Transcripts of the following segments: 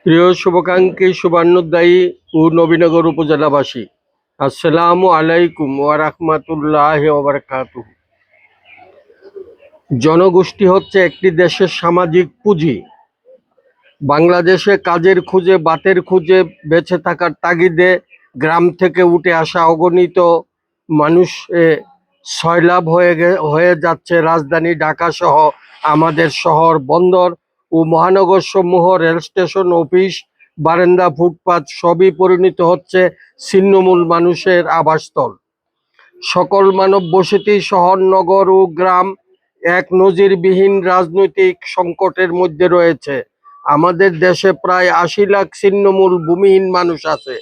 প্রিয় শুভাকাঙ্ক্ষী, শুভান্নদায়ী ও নবীনগর উপজেলাবাসী, আসসালামু আলাইকুম ওয়া রাহমাতুল্লাহি ওয়া বারাকাতুহু। জনগোষ্ঠী হচ্ছে একটি দেশের সামাজিক পুঁজি। বাংলাদেশে কাজের খুঁজে, বাতের খুঁজে, বেঁচে থাকার তাগিদে গ্রাম থেকে উঠে আসা অগণিত মানুষ সয়লাব হয়ে যাচ্ছে রাজধানী ঢাকা সহ আমাদের শহর, বন্দর ও মহানগর সমূহ, রেল স্টেশন, অফিস, বারান্দা, ফুটপাত সবই পরিণত হচ্ছে ছিন্নমূল মানুষের আবাসস্থল। সকল মানব বসতি, শহর, নগর ও গ্রাম এক নজিরবিহীন রাজনৈতিক সংকটের মধ্যে রয়েছে। আমাদের দেশে প্রায় ৮০ লাখ ছিন্নমূল ভূমিহীন মানুষ আছে।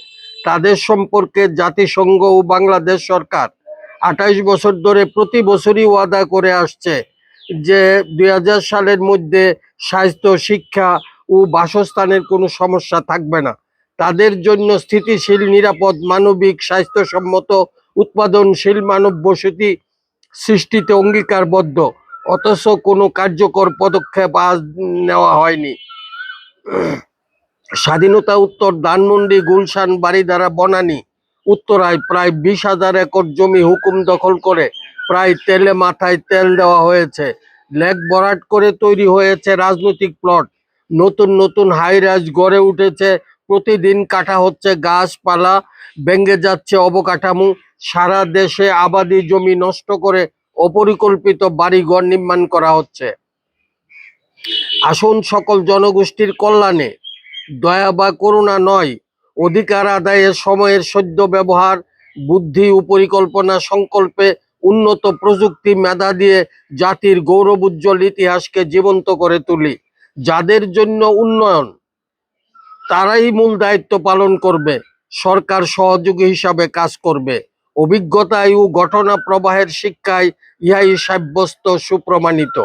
তাদের সম্পর্কে জাতিসংঘ ও বাংলাদেশ সরকার ২৮ বছর ধরে প্রতি বছরই ওয়াদা করে আসছে যে ২০০০ সালের মধ্যে স্বাস্থ্য, শিক্ষা ও বাসস্থানের কোনো সমস্যা থাকবে না। তাদের জন্য স্থিতিশীল, নিরাপদ, মানবিক, স্বাস্থ্যসম্মত, উৎপাদনশীল মানব বসতি সৃষ্টিতে অঙ্গীকারবদ্ধ, অথচ কোনো কার্যকর পদক্ষেপ আজ নেওয়া হয়নি। স্বাধীনতা উত্তর ধানমন্ডি, গুলশান, বারিধারা, বনানী, উত্তরায় প্রায় ২০,০০০ একর জমি হুকুম দখল করে প্রায় তেলে মাথায় তেল দেওয়া হয়েছে। লেক ভরাট করে তৈরি হয়েছে রাজনৈতিক প্লট। নতুন নতুন হাইরাইজ গড়ে উঠেছে। প্রতিদিন কাটা হচ্ছে গাছপালা, ভেঙে যাচ্ছে অবকাঠামো। সারা দেশে আবাদি জমি নষ্ট করে অপরিকল্পিত বাড়িঘর নির্মাণ করা হচ্ছে। আসুন সকল জনগোষ্ঠীর কল্যাণে, দয়া বা করুণা নয়, অধিকার আদায়ের সময়ের সদ্য ব্যবহার, বুদ্ধি ও পরিকল্পনা সংকল্পে উন্নত প্রযুক্তি, মেধা দিয়ে জাতির গৌরবোজ্জ্বল ইতিহাসকে জীবন্ত করে তুলি। যাদের জন্য উন্নয়ন, তারাই মূল দায়িত্ব পালন করবে। সরকার সহযোগী হিসাবে কাজ করবে। অভিজ্ঞতায় ও ঘটনা প্রবাহের শিক্ষায় ইহাই সাব্যস্ত, সুপ্রমাণিত।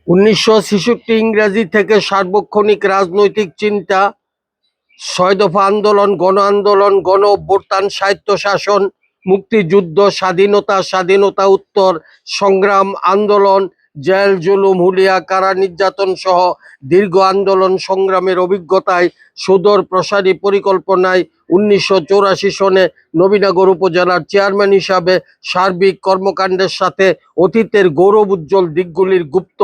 ১৯৬৬ ইংরেজি থেকে সার্বক্ষণিক রাজনৈতিক চিন্তা, ৬ দফা আন্দোলন, গণ আন্দোলন, গণ অভ্যুত্থান, স্বায়ত্তশাসন, মুক্তিযুদ্ধ, স্বাধীনতা, স্বাধীনতা উত্তর সংগ্রাম, আন্দোলন, জেল, জুলুম, হুলিয়া, কারা নির্যাতন সহ দীর্ঘ আন্দোলন সংগ্রামের অভিজ্ঞতায়, সুদূর প্রসারী পরিকল্পনায় ১৯৮৪ সনে নবীনগর উপজেলার চেয়ারম্যান হিসাবে সার্বিক কর্মকাণ্ডের সাথে অতীতের গৌরবোজ্জ্বল দিকগুলির গুপ্ত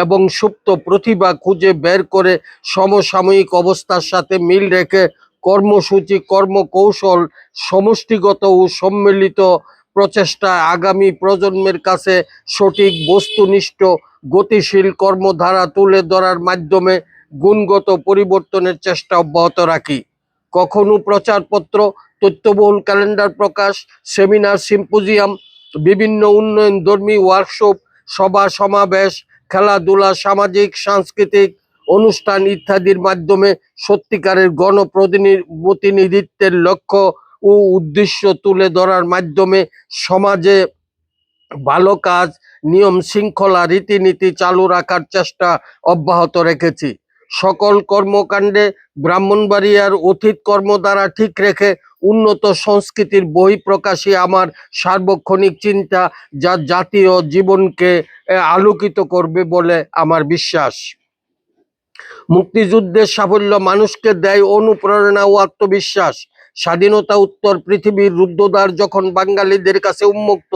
এবং সুপ্ত প্রতিভা খুঁজে বের করে সমসাময়িক অবস্থার সাথে মিল রেখে কর্মসূচি, কর্মকৌশল, সমষ্টিগত ও সম্মিলিত প্রচেষ্টায় আগামী প্রজন্মের কাছে সঠিক, বস্তুনিষ্ঠ, গতিশীল কর্মধারা তুলে ধরার মাধ্যমে গুণগত পরিবর্তনের চেষ্টা অব্যাহত রাখি। কখনো প্রচারপত্র, তথ্যবহুল ক্যালেন্ডার প্রকাশ, সেমিনার, সিম্পোজিয়াম, বিভিন্ন উন্নয়নধর্মী ওয়ার্কশপ, সভা সমাবেশ, খেলাধুলা, সামাজিক সাংস্কৃতিক অনুষ্ঠান ইত্যাদির মাধ্যমে সত্যিকারের গণপ্রতিনিধিত্বের লক্ষ্য ও উদ্দেশ্য তুলে ধরার মাধ্যমে সমাজে ভালো কাজ, নিয়ম শৃঙ্খলা, রীতিনীতি চালু রাখার চেষ্টা অব্যাহত রেখেছি। সকল কর্মকাণ্ডে ব্রাহ্মণবাড়িয়ার অতীত কর্মধারা ঠিক রেখে উন্নত সংস্কৃতির বহিঃপ্রকাশই আমার সার্বক্ষণিক চিন্তা, যা জাতীয় জীবনকে আলোকিত করবে বলে আমার বিশ্বাস। মুক্তিযুদ্ধের সাফল্য মানুষকে দেয় অনুপ্রেরণা ও আত্মবিশ্বাস। স্বাধীনতা উত্তর পৃথিবীর রুদ্ধদ্বার যখন বাঙালিদের কাছে উন্মুক্ত,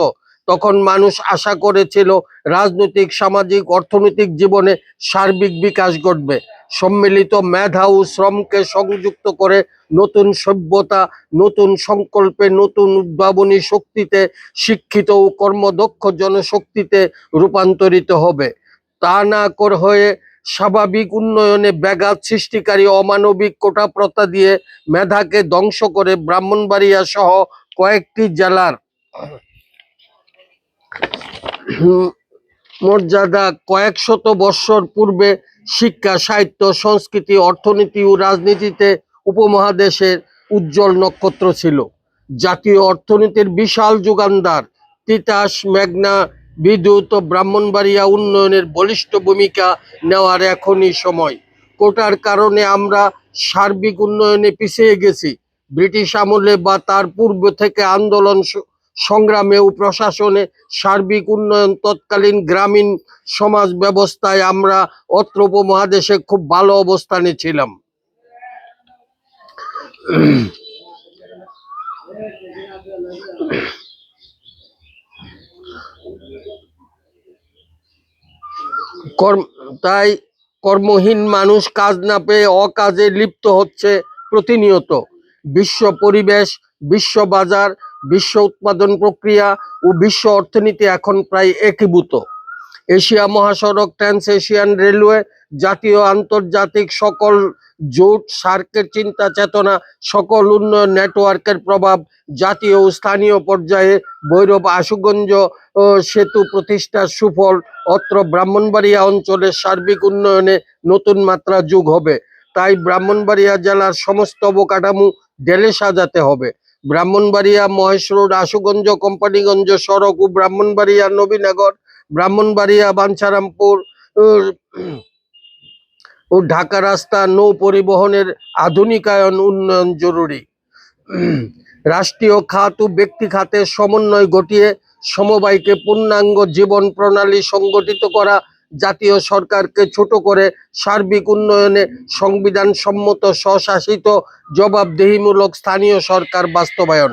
তখন মানুষ আশা করেছিল রাজনৈতিক, সামাজিক, অর্থনৈতিক জীবনে সার্বিক বিকাশ ঘটবে। সম্মিলিত মেধা ও শ্রমকে সংযুক্ত করে নতুন সভ্যতা, নতুন সংকল্পে, নতুন উদ্ভাবনী শক্তিতে, শিক্ষিত ও কর্মদক্ষ জনশক্তিতে রূপান্তরিত হবে। তা না হয়ে স্বাভাবিক উন্নয়নে ব্যাঘাত সৃষ্টিকারী অমানবিক কোটা প্রথা দিয়ে মেধাকে ধ্বংস করে ব্রাহ্মণবাড়িয়া সহ কয়েকটি জেলার মর্যাদা কয়েক শত বৎসর পূর্বে শিক্ষা, সাহিত্য, সংস্কৃতি, অর্থনীতি ও রাজনীতিতে উপমহাদেশের উজ্জ্বল নক্ষত্র ছিল। জাতীয় অর্থনীতির বিশাল যোগানদার, তিতাস, মেঘনা, বিদ্যুৎ ও ব্রাহ্মণবাড়িয়া উন্নয়নের বলিষ্ঠ ভূমিকা নেওয়ার এখনই সময়। কোটার কারণে আমরা সার্বিক উন্নয়নে পিছিয়ে গেছি। ব্রিটিশ আমলে বা তার পূর্ব থেকে আন্দোলন সংগ্রামে ও প্রশাসনে সার্বিক উন্নয়ন তৎকালীন গ্রামীণ সমাজ ব্যবস্থায় আমরা অত্র উপমহাদেশে খুব ভালো অবস্থানে ছিলাম। তাই কর্মহীন মানুষ কাজ না পেয়ে অকাজে লিপ্ত হচ্ছে প্রতিনিয়ত। বিশ্ব পরিবেশ, বিশ্ব বাজার, বিশ্ব উৎপাদন প্রক্রিয়া ও বিশ্ব অর্থনীতি এখন প্রায় একীভূত। এশিয়া মহাসড়ক, ট্রান্স এশিয়ান রেলওয়ে, জাতীয় আন্তর্জাতিক সকল জোট, সার্কের চিন্তা চেতনা, সকল উন্নয়ন নেটওয়ার্কের প্রভাব, জাতীয় ও স্থানীয় পর্যায়ে ভৈরব আশুগঞ্জ সেতু প্রতিষ্ঠার সুফল অত্র ব্রাহ্মণবাড়িয়া অঞ্চলের সার্বিক উন্নয়নে নতুন মাত্রা যোগ হবে। তাই ব্রাহ্মণবাড়িয়া জেলার সমস্ত অবকাঠামো ঢেলে সাজাতে হবে। ব্রাহ্মণবাড়িয়া মহেশ রোড, আশুগঞ্জ, কোম্পানিগঞ্জ সড়ক ও ব্রাহ্মণবাড়িয়া নবীনগর, ব্রাহ্মণবাড়িয়া বাঞ্ছারামপুর ও ঢাকা রাস্তা নৌ পরিবহনের আধুনিকায়ন উন্নয়ন জরুরি। রাষ্ট্রীয় খাত ও ব্যক্তি খাতের সমন্বয় ঘটিয়ে সমবায়কে পূর্ণাঙ্গ জীবন প্রণালী সংগঠিত করা, জাতীয় সরকারকে ছোট করে সার্বিক উন্নয়নে সংবিধান সম্মত স্বশাসিত জবাবদিহিমূলক স্থানীয় সরকার বাস্তবায়ন,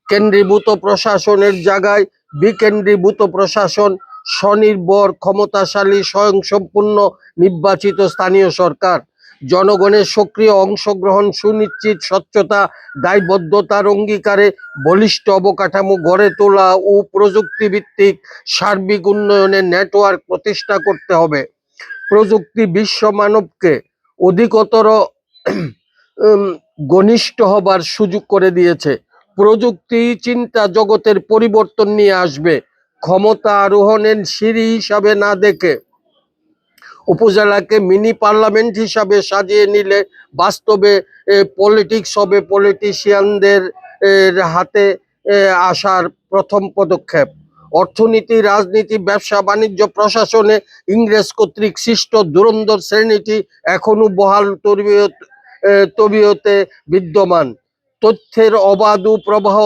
কেন্দ্রীভূত প্রশাসনের জায়গায় বিকেন্দ্রীভূত প্রশাসন, স্বনির্ভর ক্ষমতাশালী স্বয়ংসম্পূর্ণ নির্বাচিত স্থানীয় সরকার, জনগণের সক্রিয় অংশগ্রহণ সুনিশ্চিত, স্বচ্ছতা, দায়বদ্ধতার অঙ্গীকারে বলিষ্ঠ অবকাঠামো গড়ে তোলা ও প্রযুক্তিভিত্তিক সার্বিক উন্নয়নের নেটওয়ার্ক প্রতিষ্ঠা করতে হবে। প্রযুক্তি বিশ্ব মানবকে অধিকতর ঘনিষ্ঠ হবার সুযোগ করে দিয়েছে। প্রযুক্তি চিন্তা জগতের পরিবর্তন নিয়ে আসবে। ক্ষমতা আরোহণের সিঁড়ি হিসাবে না দেখে উপজেলাকে মিনি পার্লামেন্ট হিসাবে সাজিয়ে নিলে বাস্তবে পলিটিক্স হবে পলিটিশিয়ানদের হাতে আসার প্রথম পদক্ষেপ। অর্থনীতি, রাজনীতি, ব্যবসা বাণিজ্য, প্রশাসনে ইংরেজ কর্তৃক সৃষ্ট ধুরন্ধর শ্রেণীটি এখনো বহাল তবিয়তে বিদ্যমান। তথ্যের অবাধ প্রবাহ,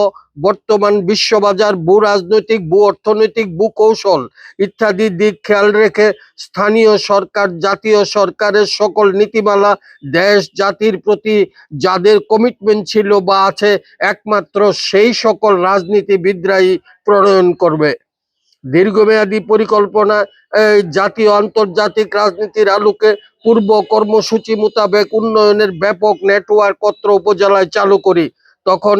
বর্তমান বিশ্ববাজার, ভূ রাজনৈতিক, ভূ অর্থনৈতিক, ভূ কৌশল ইত্যাদি দিক খেয়াল রেখে স্থানীয় সরকার জাতীয় সরকারের সকল নীতিমালা দেশ জাতির প্রতি যাদের কমিটমেন্ট ছিল বা আছে একমাত্র সেই সকল রাজনীতিবিদরাই প্রণয়ন করবে। দীর্ঘমেয়াদী পরিকল্পনা জাতীয় আন্তর্জাতিক রাজনীতির আলোকে পূর্ব কর্মসূচি মোতাবেক উন্নয়নের ব্যাপক নেটওয়ার্ক অত্র উপজেলায় চালু করি। তখন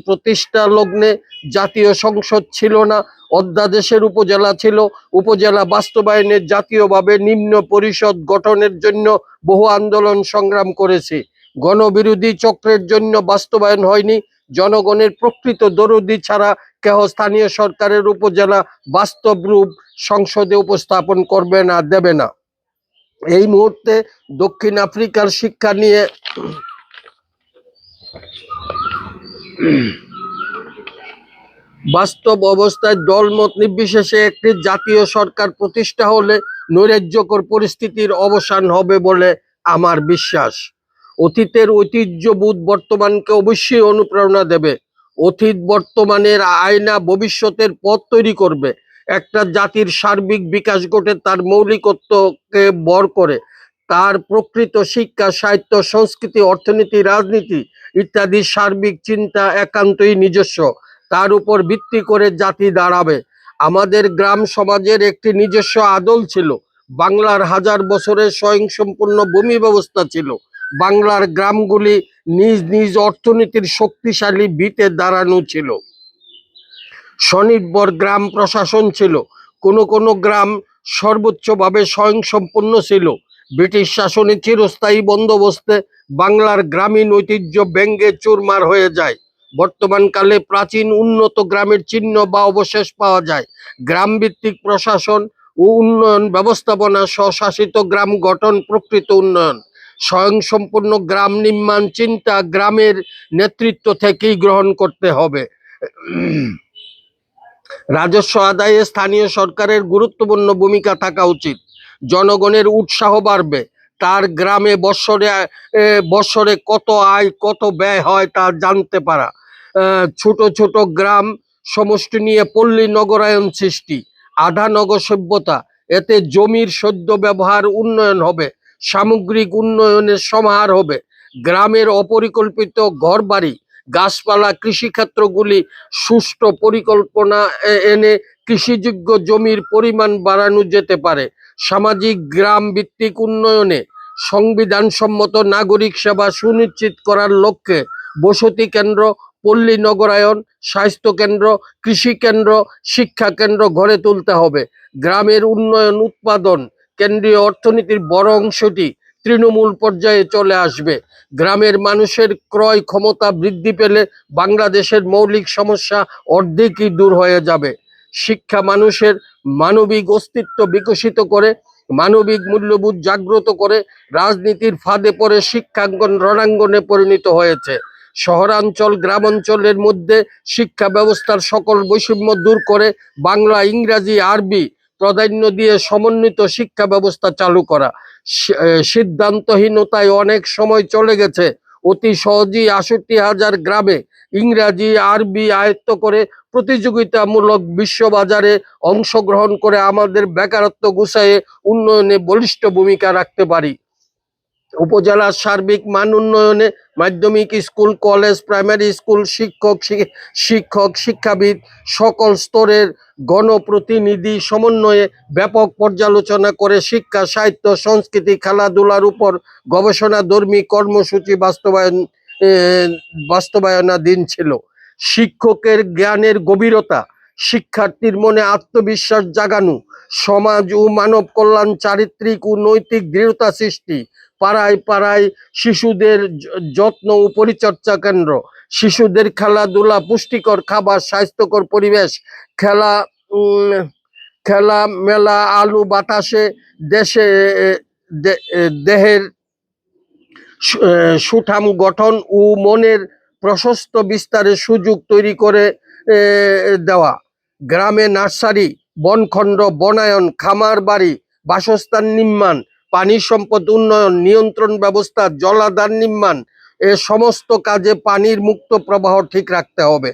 প্রতিষ্ঠা লগ্নে জাতীয় সংসদ ছিল না, অধ্যাদেশের উপজেলা ছিল। উপজেলা বাস্তবায়নের জাতীয়ভাবে নিম্ন পরিষদ গঠনের জন্য বহু আন্দোলন সংগ্রাম করেছি। গণবিরোধী চক্রের জন্য বাস্তবায়ন হয়নি। জনগণের প্রকৃত দরদি ছাড়া কেহ স্থানীয় সরকারের উপজেলা বাস্তব রূপ সংসদে উপস্থাপন করবে না, দেবে না। এই মুহূর্তে দক্ষিণ আফ্রিকার শিক্ষা নিয়ে বাস্তব অবস্থায় দলমত নির্বিশেষে একটি জাতীয় সরকার প্রতিষ্ঠা হলে নৈরাজ্যকর পরিস্থিতির অবসান হবে বলে আমার বিশ্বাস। অতীতের ঐতিহ্যবোধ বর্তমানকে অবশ্যই অনুপ্রেরণা দেবে। অতীত বর্তমানের আয়না ভবিষ্যতের পথ তৈরি করবে। একটা জাতির সার্বিক বিকাশ ঘটে তার মৌলিকত্বকে ভর করে। তার প্রকৃত শিক্ষা, সাহিত্য, সংস্কৃতি, অর্থনীতি, রাজনীতি ইত্যাদি সার্বিক চিন্তা একান্তই নিজস্ব। তার উপর ভিত্তি করে জাতি দাঁড়াবে। আমাদের গ্রাম সমাজের একটি নিজস্ব আদল ছিল। বাংলার হাজার বছরের স্বয়ংসম্পূর্ণ ভূমি ব্যবস্থা ছিল। বাংলার গ্রামগুলি নিজ নিজ অর্থনীতির শক্তিশালী ভিতে দাঁড়ানো ছিল। স্বনির্ভর গ্রাম প্রশাসন ছিল। কোনো গ্রাম সর্বোচ্চভাবে স্বয়ংসম্পূর্ণ ছিল। ব্রিটিশ শাসনে চিরস্থায়ী বন্দোবস্তে বাংলার গ্রামীণ ঐতিহ্য ব্যঙ্গে চুরমার হয়ে যায়। বর্তমানকালে প্রাচীন উন্নত গ্রামের চিহ্ন বা অবশেষ পাওয়া যায়। গ্রামভিত্তিক প্রশাসন ও উন্নয়ন ব্যবস্থাপনা, স্বশাসিত গ্রাম গঠন প্রকৃত উন্নয়ন। স্বয়ংসম্পূর্ণ গ্রাম নির্মাণ চিন্তা গ্রামের নেতৃত্ব থেকেই গ্রহণ করতে হবে। রাজস্ব আদায়ে স্থানীয় সরকারের গুরুত্বপূর্ণ ভূমিকা থাকা উচিত। জনগণের উৎসাহ বাড়বে। তার গ্রামে বৎসরে কত আয় কত ব্যয় হয় তা জানতে পারা। ছোট ছোট গ্রাম সমষ্টি নিয়ে পল্লী নগরায়ন সৃষ্টি, আধা নগর সভ্যতা। এতে জমির সদ্য ব্যবহার উন্নয়ন হবে, সামগ্রিক উন্নয়নের সমাহার হবে। গ্রামের অপরিকল্পিত ঘরবাড়ি, গাছপালা, কৃষিক্ষেত্রগুলি সুষ্ঠু পরিকল্পনা এনে কৃষিযোগ্য জমির পরিমাণ বাড়ানো যেতে পারে। সামাজিক গ্রাম ভিত্তিক উন্নয়নে সংবিধানসম্মত নাগরিক সেবা সুনিশ্চিত করার লক্ষ্যে বসতি কেন্দ্র, পল্লী নগরায়ন, স্বাস্থ্য কেন্দ্র, কৃষি কেন্দ্র, শিক্ষা কেন্দ্র গড়ে তুলতে হবে। গ্রামের উন্নয়ন, উৎপাদন, কেন্দ্রীয় অর্থনীতির বড় অংশটি তৃণমূল পর্যায়ে চলে আসবে। গ্রামের মানুষের ক্রয় ক্ষমতা বৃদ্ধি পেলে বাংলাদেশের মৌলিক সমস্যা অর্ধেকই দূর হয়ে যাবে। শিক্ষা মানুষের মানবিক অস্তিত্ব বিকশিত করে, মানবিক মূল্যবোধ জাগ্রত করে। রাজনীতির ফাঁদে পড়ে শিক্ষাঙ্গন রণাঙ্গনে পরিণত হয়েছে। শহরাঞ্চল গ্রামাঞ্চলের মধ্যে শিক্ষা ব্যবস্থার সকল বৈষম্য দূর করে বাংলা, ইংরাজি, আরবি প্রাধান্য দিয়ে সমন্বিত শিক্ষা ব্যবস্থা চালু করা। সিদ্ধান্তহীনতায় অনেক সময় চলে গেছে। অতি সহজেই ৬৮,০০০ গ্রামে ইংরাজি, আরবি আয়ত্ত করে প্রতিযোগিতামূলক বিশ্ববাজারে অংশগ্রহণ করে আমাদের বেকারত্ব গুছাইয়ে উন্নয়নে বলিষ্ঠ ভূমিকা রাখতে পারি। উপজেলার সার্বিক মান উন্নয়নে মাধ্যমিক স্কুল, কলেজ, প্রাইমারি স্কুল, শিক্ষাবিদ সকল স্তরের গণপ্রতিনিধি সমন্বয়ে ব্যাপক পর্যালোচনা করে শিক্ষা, সাহিত্য, সংস্কৃতি, খেলাধুলার উপর গবেষণাধর্মী কর্মসূচি বাস্তবায়নাধীন ছিল। শিক্ষকের জ্ঞানের গভীরতা, শিক্ষার্থীর মনে আত্মবিশ্বাস জাগানো, সমাজ ও মানব কল্যাণ, চারিত্রিক ও নৈতিক দৃঢ়তা সৃষ্টি। পাড়ায় পাড়ায় শিশুদের যত্ন ও পরিচর্যা কেন্দ্র, শিশুদের খেলাধুলা, পুষ্টিকর খাবার, স্বাস্থ্যকর পরিবেশ, খেলা খেলা মেলা, আলো বাতাসে দেহের সুঠাম গঠন ও মনের প্রশস্ত বিস্তারের সুযোগ তৈরি করে দেওয়া। গ্রামে নার্সারি, বনখণ্ড, বনায়ন, খামার বাড়ি, বাসস্থান নির্মাণ, পানি সম্পদ উন্নয়ন, নিয়ন্ত্রণ ব্যবস্থা, জলাধার নির্মাণ, এ সমস্ত কাজে পানির মুক্ত প্রবাহ ঠিক রাখতে হবে।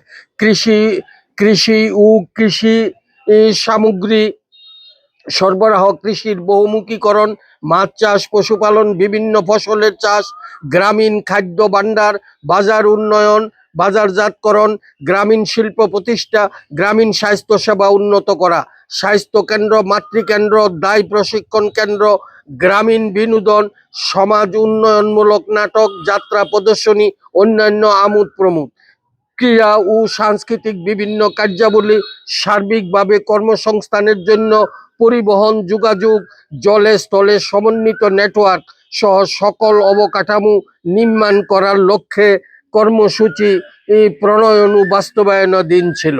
কৃষি ও কৃষি সামগ্রী সরবরাহ, কৃষির বহুমুখীকরণ, মাছ চাষ, পশুপালন, বিভিন্ন ফসলের চাষ, গ্রামীণ খাদ্য ভাণ্ডার, বাজার উন্নয়ন, বাজারজাতকরণ, গ্রামীণ শিল্প প্রতিষ্ঠা, গ্রামীণ স্বাস্থ্য সেবা উন্নত করা, স্বাস্থ্য কেন্দ্র, মাতৃকেন্দ্র, দায় প্রশিক্ষণ কেন্দ্র, গ্রামীণ বিনোদন, সমাজ উন্নয়নমূলক নাটক, যাত্রা, প্রদর্শনী, অন্যান্য আমোদ প্রমোদ, ক্রীড়া ও সাংস্কৃতিক বিভিন্ন কার্যাবলী, সার্বিকভাবে কর্মসংস্থানের জন্য পরিবহন, যোগাযোগ, জলে স্থলে সমন্বিত নেটওয়ার্ক সহ সকল অবকাঠামো নির্মাণ করার লক্ষ্যে কর্মসূচি প্রণয়ন ও বাস্তবায়নাধীন ছিল।